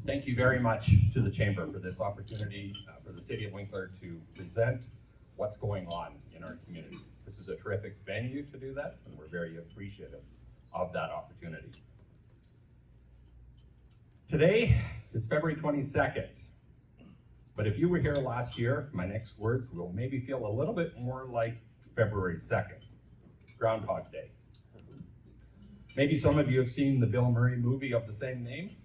Thank you very much to the Chamber for this opportunity for the City of Winkler to present what's going on in our community. This is a terrific venue to do that, and we're very appreciative of that opportunity. Today is February 22nd, but if you were here last year, my next words will maybe feel a little bit more like February 2nd, Groundhog Day. Maybe some of you have seen the Bill Murray movie of the same name,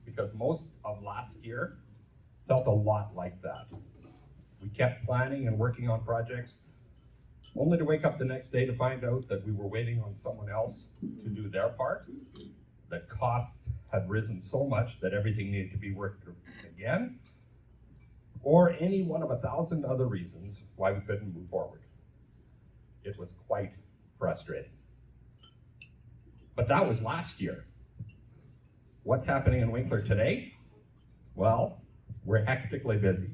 because most of last year felt a lot like that. We kept planning and working on projects, only to wake up the next day to find out that we were waiting on someone else to do their part, that costs had risen so much that everything needed to be worked again, or any one of 1,000 other reasons why we couldn't move forward. It was quite frustrating. But that was last year. What's happening in Winkler today? Well, we're hectically busy,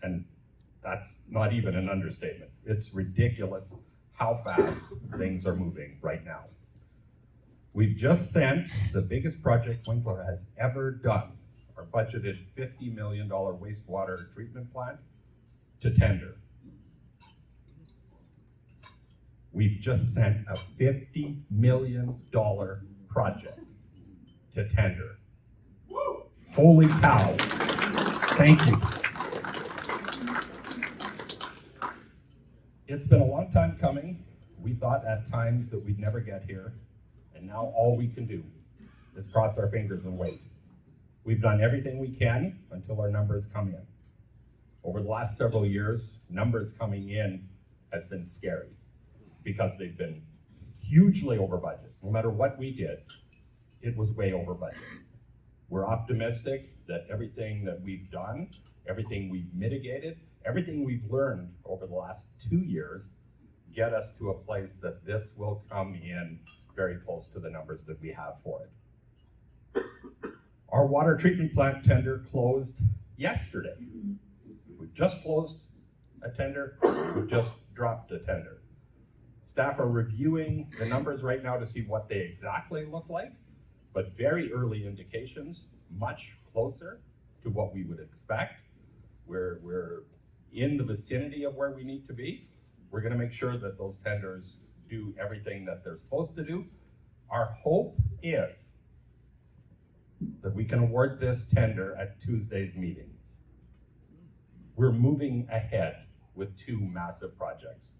and that's not even an understatement. It's ridiculous how fast things are moving right now. We've just sent the biggest project Winkler has ever done, our budgeted $50 million wastewater treatment plant, to tender. We've just sent a $50 million project to tender. Holy cow. Thank you. It's been a long time coming. We thought at times that we'd never get here, and now all we can do is cross our fingers and wait. We've done everything we can until our numbers come in. Over the last several years, numbers coming in has been scary because they've been hugely over budget. No matter what we did, it was way over budget. We're optimistic that everything that we've done, everything we've mitigated, everything we've learned over the last 2 years get us to a place that this will come in very close to the numbers that we have for it. Our water treatment plant tender closed yesterday. We've just closed a tender, we've just dropped a tender. Staff are reviewing the numbers right now to see what they exactly look like, but very early indications, much closer to what we would expect. We're in the vicinity of where we need to be. We're gonna make sure that those tenders do everything that they're supposed to do. Our hope is that we can award this tender at Tuesday's meeting. We're moving ahead with 2 massive projects.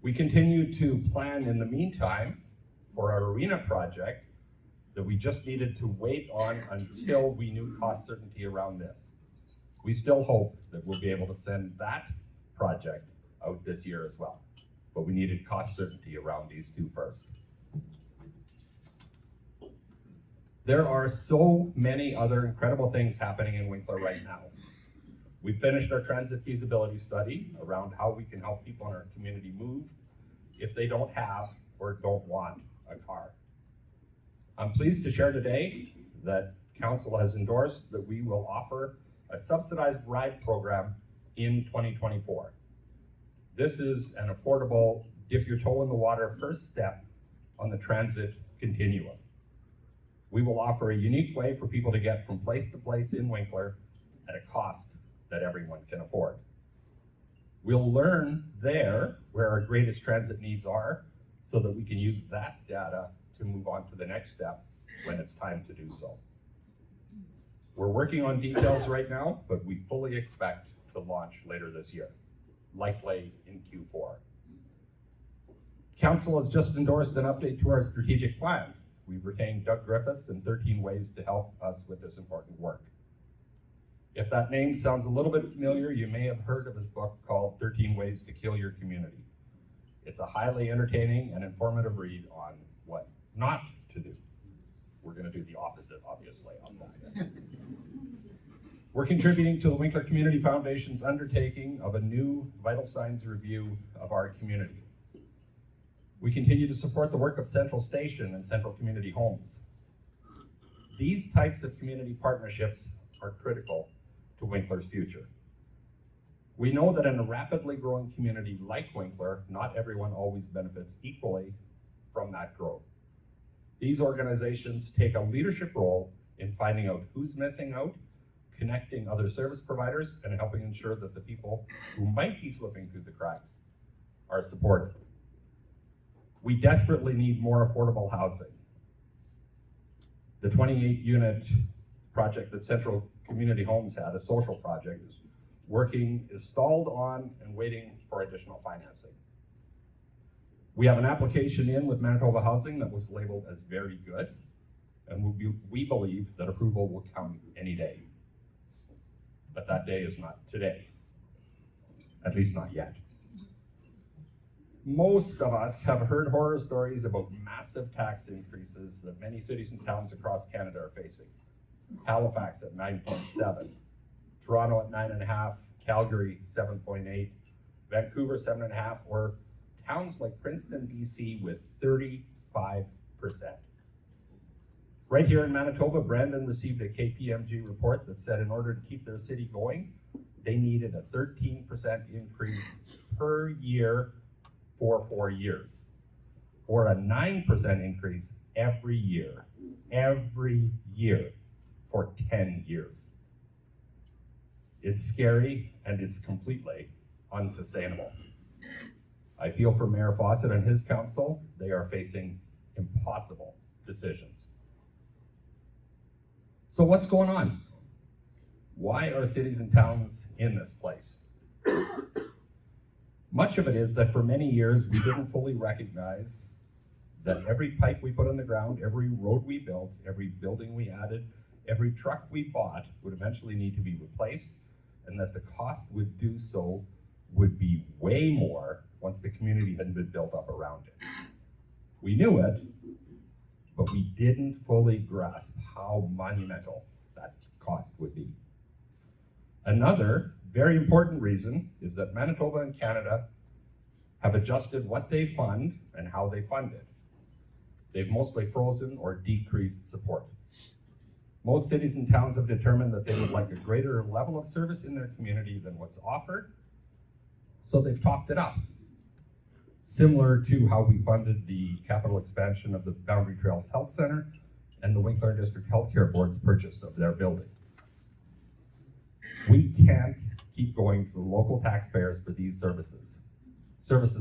We continue to plan in the meantime for our arena project that we just needed to wait on until we knew cost certainty around this. We still hope that we'll be able to send that project out this year as well, but we needed cost certainty around these 2 first. There are so many other incredible things happening in Winkler right now. We finished our transit feasibility study around how we can help people in our community move if they don't have or don't want a car. I'm pleased to share today that Council has endorsed that we will offer a subsidized ride program in 2024. This is an affordable, dip your toe in the water first step on the transit continuum. We will offer a unique way for people to get from place to place in Winkler at a cost that everyone can afford. We'll learn there where our greatest transit needs are so that we can use that data to move on to the next step when it's time to do so. We're working on details right now, but we fully expect to launch later this year, likely in Q4. Council has just endorsed an update to our strategic plan. We've retained Doug Griffiths and 13 Ways to help us with this important work. If that name sounds a little bit familiar, you may have heard of his book called 13 Ways to Kill Your Community. It's a highly entertaining and informative read on what not to do. We're going to do the opposite, obviously, of that. We're contributing to the Winkler Community Foundation's undertaking of a new vital signs review of our community. We continue to support the work of Central Station and Central Community Homes. These types of community partnerships are critical to Winkler's future. We know that in a rapidly growing community like Winkler, not everyone always benefits equally from that growth. These organizations take a leadership role in finding out who's missing out, connecting other service providers, and helping ensure that the people who might be slipping through the cracks are supported. We desperately need more affordable housing. The 28-unit project that Central Community Homes had, a social project, is stalled on and waiting for additional financing. We have an application in with Manitoba Housing that was labeled as very good, and we believe that approval will come any day. But that day is not today, at least not yet. Most of us have heard horror stories about massive tax increases that many cities and towns across Canada are facing. Halifax at 9.7, Toronto at 9.5, Calgary 7.8, Vancouver 7.5, or towns like Princeton, BC with 35%. Right here in Manitoba, Brandon received a KPMG report that said in order to keep their city going, they needed a 13% increase per year for 4 years, or a 9% increase every year for 10 years. It's scary and it's completely unsustainable. I feel for Mayor Fawcett and his council. They are facing impossible decisions. So what's going on? Why are cities and towns in this place? Much of it is that for many years we didn't fully recognize that every pipe we put on the ground, every road we built, every building we added, every truck we bought would eventually need to be replaced, and that the cost would do so would be way more once the community had been built up around it. We knew it, but we didn't fully grasp how monumental that cost would be. Another very important reason is that Manitoba and Canada have adjusted what they fund and how they fund it. They've mostly frozen or decreased support. Most cities and towns have determined that they would like a greater level of service in their community than what's offered, so they've topped it up. Similar to how we funded the capital expansion of the Boundary Trails Health Center and the Winkler District Healthcare Board's purchase of their building. We can't keep going to the local taxpayers for these services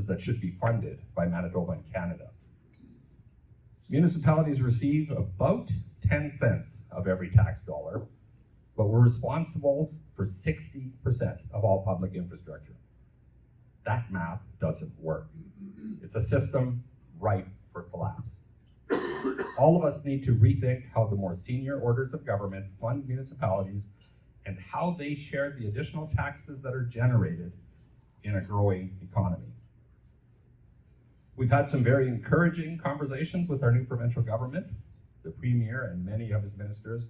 that should be funded by Manitoba and Canada. Municipalities receive about 10 cents of every tax dollar, but we're responsible for 60% of all public infrastructure. That math doesn't work. It's a system ripe for collapse. All of us need to rethink how the more senior orders of government fund municipalities and how they share the additional taxes that are generated in a growing economy. We've had some very encouraging conversations with our new provincial government. The Premier and many of his ministers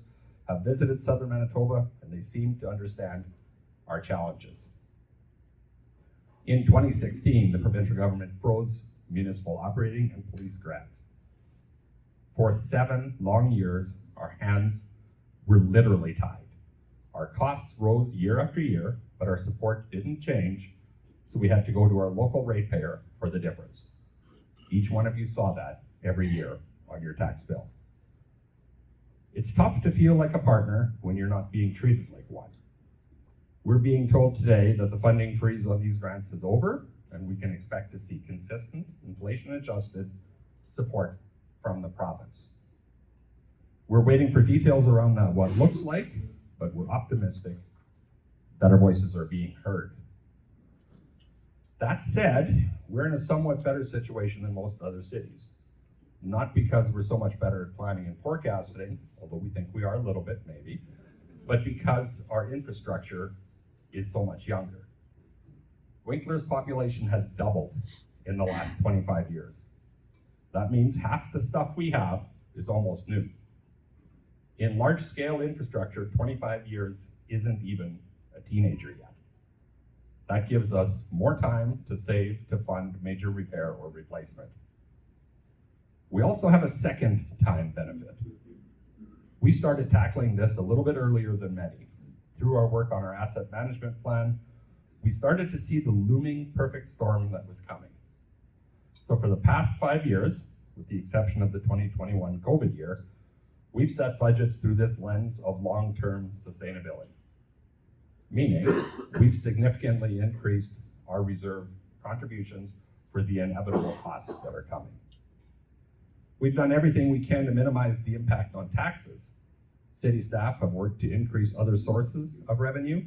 have visited Southern Manitoba, and they seem to understand our challenges. In 2016, the provincial government froze municipal operating and police grants. For 7 long years, our hands were literally tied. Our costs rose year after year, but our support didn't change, so we had to go to our local ratepayer for the difference. Each one of you saw that every year on your tax bill. It's tough to feel like a partner when you're not being treated like one. We're being told today that the funding freeze on these grants is over, and we can expect to see consistent, inflation-adjusted support from the province. We're waiting for details around that, what it looks like, but we're optimistic that our voices are being heard. That said, we're in a somewhat better situation than most other cities. Not because we're so much better at planning and forecasting, although we think we are a little bit maybe, but because our infrastructure is so much younger. Winkler's population has doubled in the last 25 years. That means half the stuff we have is almost new. In large-scale infrastructure, 25 years isn't even a teenager yet. That gives us more time to save to fund major repair or replacement. We also have a second time benefit. We started tackling this a little bit earlier than many. Through our work on our asset management plan, we started to see the looming perfect storm that was coming. So for the past 5 years, with the exception of the 2021 COVID year, We've set budgets through this lens of long-term sustainability, meaning we've significantly increased our reserve contributions for the inevitable costs that are coming. We've done everything we can to minimize the impact on taxes. City staff have worked to increase other sources of revenue.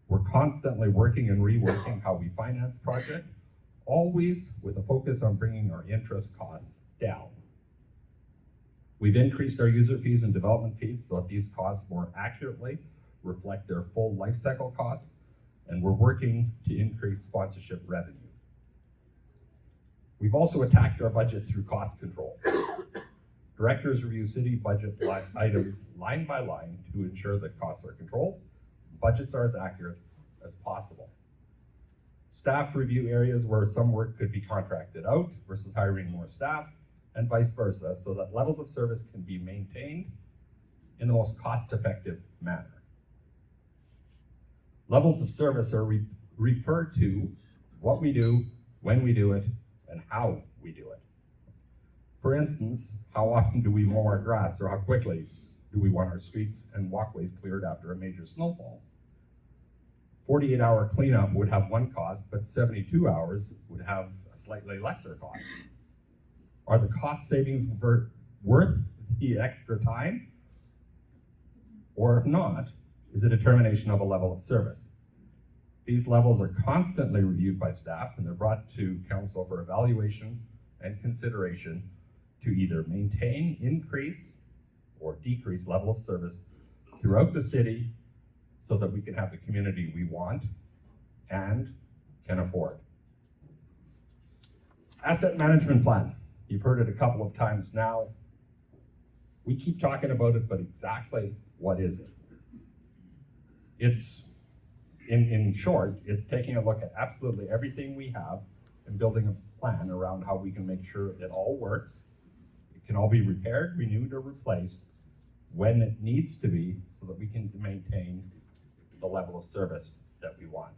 We're constantly working and reworking how we finance projects, always with a focus on bringing our interest costs down. We've increased our user fees and development fees so that these costs more accurately reflect their full life cycle costs, and we're working to increase sponsorship revenue. We've also attacked our budget through cost control. Directors review city budget items line by line to ensure that costs are controlled, budgets are as accurate as possible. Staff review areas where some work could be contracted out versus hiring more staff, and vice versa, so that levels of service can be maintained in the most cost-effective manner. Levels of service are refer to what we do, when we do it, and how we do it. For instance, how often do we mow our grass, or how quickly do we want our streets and walkways cleared after a major snowfall? 48-hour cleanup would have one cost, but 72 hours would have a slightly lesser cost. Are the cost savings worth the extra time? Or if not, is a determination of a level of service? These levels are constantly reviewed by staff, and they're brought to council for evaluation and consideration to either maintain, increase, or decrease level of service throughout the city so that we can have the community we want and can afford. Asset management plan. You've heard it a couple of times now. We keep talking about it, but exactly what is it? It's, in short, it's taking a look at absolutely everything we have and building a plan around how we can make sure it all works. It can all be repaired, renewed, or replaced when it needs to be so that we can maintain the level of service that we want.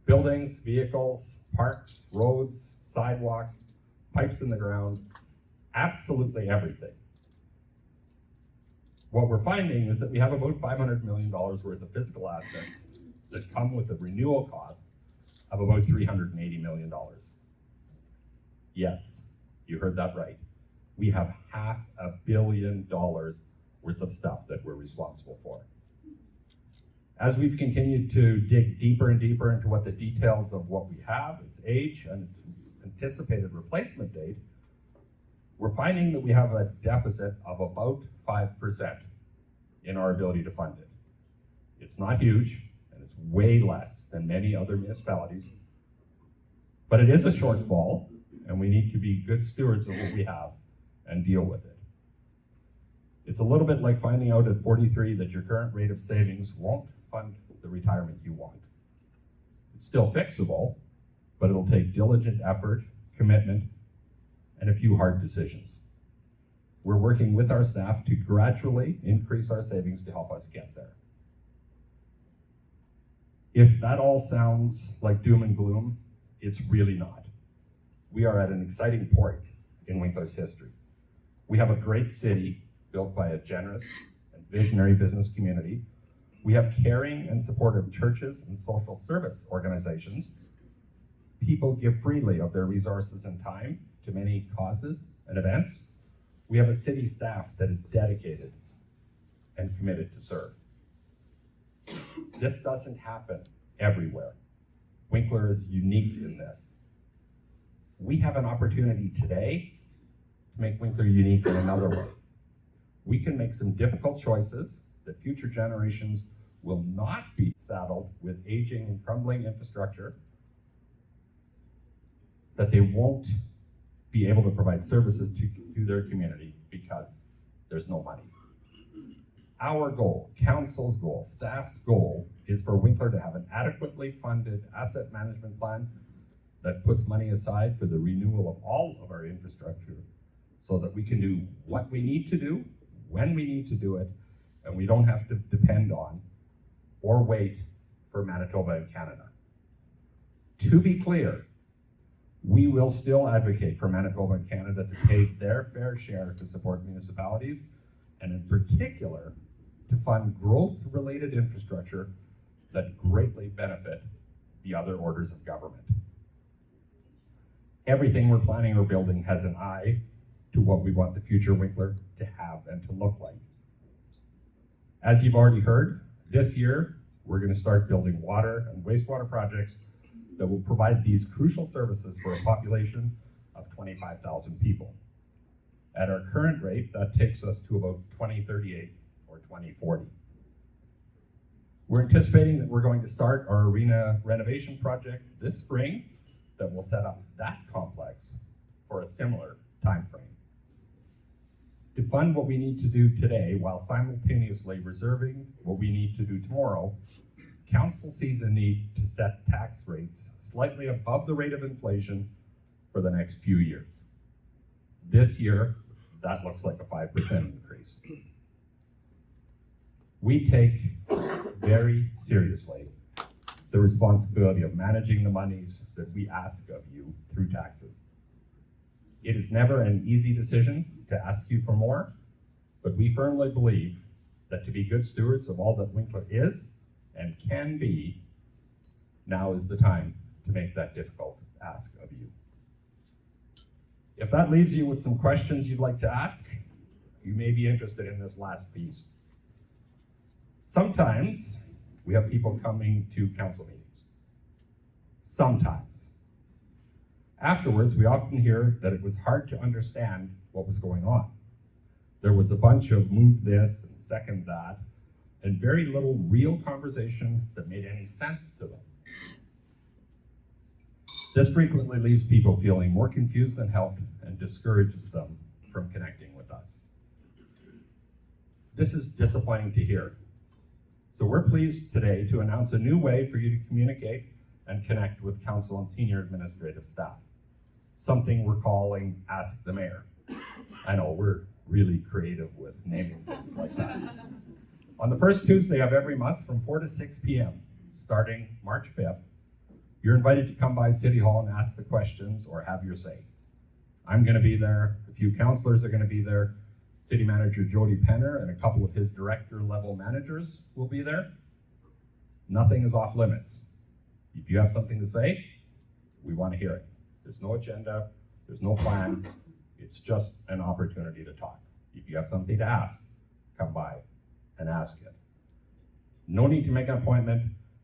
Buildings, vehicles, parks, roads, sidewalks, pipes in the ground, absolutely everything. What we're finding is that we have about $500 million worth of physical assets that come with a renewal cost of about $380 million. Yes, you heard that right. We have $500 million worth of stuff that we're responsible for. As we've continued to dig deeper and deeper into what the details of what we have, its age, and its anticipated replacement date, we're finding that we have a deficit of about 5% in our ability to fund it. It's not huge, and it's way less than many other municipalities, but it is a shortfall, and we need to be good stewards of what we have and deal with it. It's a little bit like finding out at 43 that your current rate of savings won't fund the retirement you want. It's still fixable, but it'll take diligent effort, commitment, and a few hard decisions. We're working with our staff to gradually increase our savings to help us get there. If that all sounds like doom and gloom, it's really not. We are at an exciting point in Winkler's history. We have a great city built by a generous and visionary business community. We have caring and supportive churches and social service organizations. People give freely of their resources and time to many causes and events. We have a city staff that is dedicated and committed to serve. This doesn't happen everywhere. Winkler is unique in this. We have an opportunity today to make Winkler unique in another way. We can make some difficult choices that future generations will not be saddled with aging and crumbling infrastructure, that they won't be able to provide services to their community because there's no money. Our goal, council's goal, staff's goal, is for Winkler to have an adequately funded asset management plan that puts money aside for the renewal of all of our infrastructure so that we can do what we need to do, when we need to do it, and we don't have to depend on or wait for Manitoba and Canada. To be clear, We will still advocate for Manitoba and Canada to pay their fair share to support municipalities, and in particular, to fund growth-related infrastructure that greatly benefit the other orders of government. Everything we're planning or building has an eye to what we want the future Winkler to have and to look like. As you've already heard, this year, we're going to start building water and wastewater projects that will provide these crucial services for a population of 25,000 people. At our current rate, that takes us to about 2038 or 2040. We're anticipating that we're going to start our arena renovation project this spring that will set up that complex for a similar time frame. To fund what we need to do today while simultaneously reserving what we need to do tomorrow, Council sees a need to set tax rates slightly above the rate of inflation for the next few years. This year, that looks like a 5% increase. We take very seriously the responsibility of managing the monies that we ask of you through taxes. It is never an easy decision to ask you for more, but we firmly believe that to be good stewards of all that Winkler is and can be, now is the time to make that difficult ask of you. If that leaves you with some questions you'd like to ask, you may be interested in this last piece. Sometimes we have people coming to council meetings. Sometimes. Afterwards, we often hear that it was hard to understand what was going on. There was a bunch of move this and second that, and very little real conversation that made any sense to them. This frequently leaves people feeling more confused than helped and discourages them from connecting with us. This is disappointing to hear. So we're pleased today to announce a new way for you to communicate and connect with council and senior administrative staff. Something we're calling Ask the Mayor. I know we're really creative with naming things like that. On the first Tuesday of every month from 4 to 6 p.m., starting March 5th, you're invited to come by City Hall and ask the questions or have your say. I'm going to be there. A few councillors are going to be there. City Manager Jody Penner and a couple of his director-level managers will be there. Nothing is off limits. If you have something to say, we want to hear it. There's no agenda, there's no plan. It's just an opportunity to talk. If you have something to ask, come by and ask it. No need to make an appointment.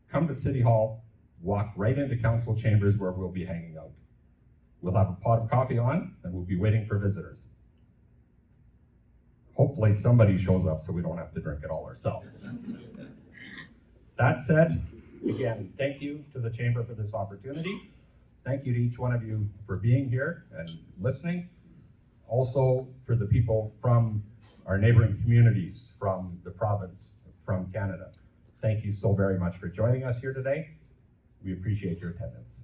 Come to City Hall, walk right into council chambers where we'll be hanging out. We'll have a pot of coffee on and we'll be waiting for visitors. Hopefully somebody shows up so we don't have to drink it all ourselves. That said, again, thank you to the Chamber for this opportunity. Thank you to each one of you for being here and listening. Also for the people from our neighboring communities, from the province, from Canada. Thank you so very much for joining us here today. We appreciate your attendance.